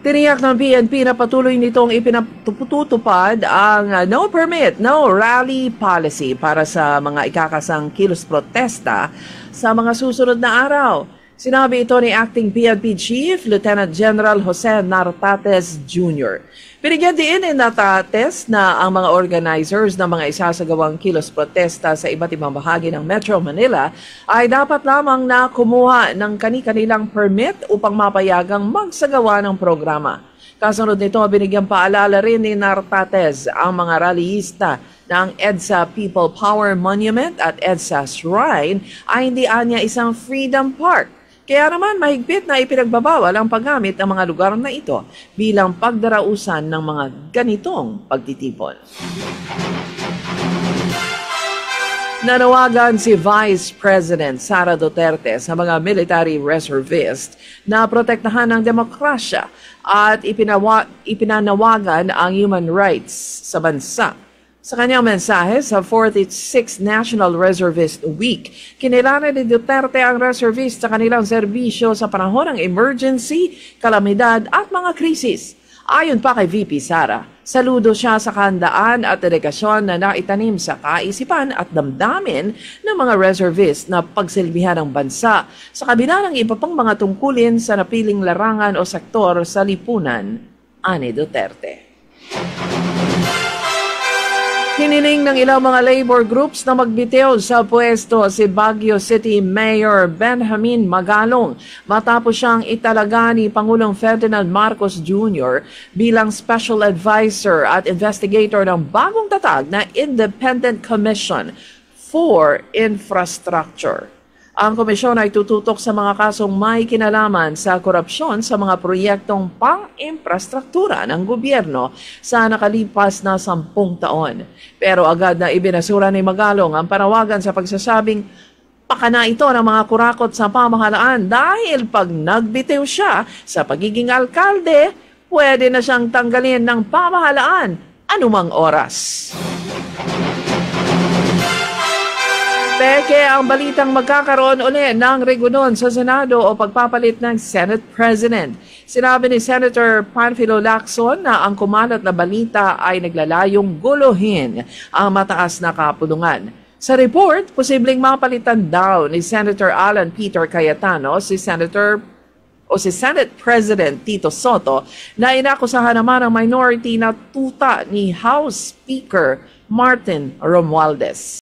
Tiniyak ng PNP na patuloy nitong ipinatutupad ang no permit, no rally policy para sa mga ikakasang kilos protesta sa mga susunod na araw. Sinabi ito ni Acting PNP Chief Lieutenant General Jose Nartates Jr. Binigyan din ni Nartates na ang mga organizers ng mga isasagawang kilos protesta sa iba't ibang bahagi ng Metro Manila ay dapat lamang na kumuha ng kani-kanilang permit upang mapayagang magsagawa ng programa. Kasunod nito, binigyang paalala rin ni Nartates ang mga rallyista ng EDSA People Power Monument at EDSA Shrine ay hindi anya isang Freedom Park. Kaya naman mahigpit na ipinagbabawal ang paggamit ng mga lugar na ito bilang pagdarausan ng mga ganitong pagtitipon. Nanawagan si Vice President Sara Duterte sa mga military reservist na protektahan ng demokrasya at ipinanawagan ang human rights sa bansa. Sa kanyang mensahe sa 46th National Reservist Week, kinilala ni Duterte ang reservist sa kanilang serbisyo sa panahon ng emergency, kalamidad at mga krisis. Ayon pa kay VP Sara, saludo siya sa kahandaan at dedikasyon na naitanim sa kaisipan at damdamin ng mga reservist na pagsilbihan ng bansa sa kabila ng iba pang mga tungkulin sa napiling larangan o sektor sa lipunan, ani Duterte. Hiniling ng ilang mga labor groups na magbitiw sa pwesto si Baguio City Mayor Benjamin Magalong matapos siyang italaga ni Pangulong Ferdinand Marcos Jr. bilang Special Advisor at Investigator ng bagong tatag na Independent Commission for Infrastructure. Ang komisyon ay tututok sa mga kasong may kinalaman sa korupsyon sa mga proyektong pang-infrastruktura ng gobyerno sa nakalipas na 10 taon. Pero agad na ibinasura ni Magalong ang panawagan sa pagsasabing pakana ito ng mga kurakot sa pamahalaan dahil pag nagbitiw siya sa pagiging alkalde, pwede na siyang tanggalin ng pamahalaan anumang oras. Peke ang balitang magkakaroon uli ng regunon sa Senado o pagpapalit ng Senate President. Sinabi ni Senator Panfilo Lacson na ang kumalat na balita ay naglalayong guluhin ang mataas na kapulungan. Sa report, posibleng mapalitan daw ni Senator Alan Peter Cayetano si Senate President Tito Soto na inakusahan naman ang minority na tuta ni House Speaker Martin Romualdez.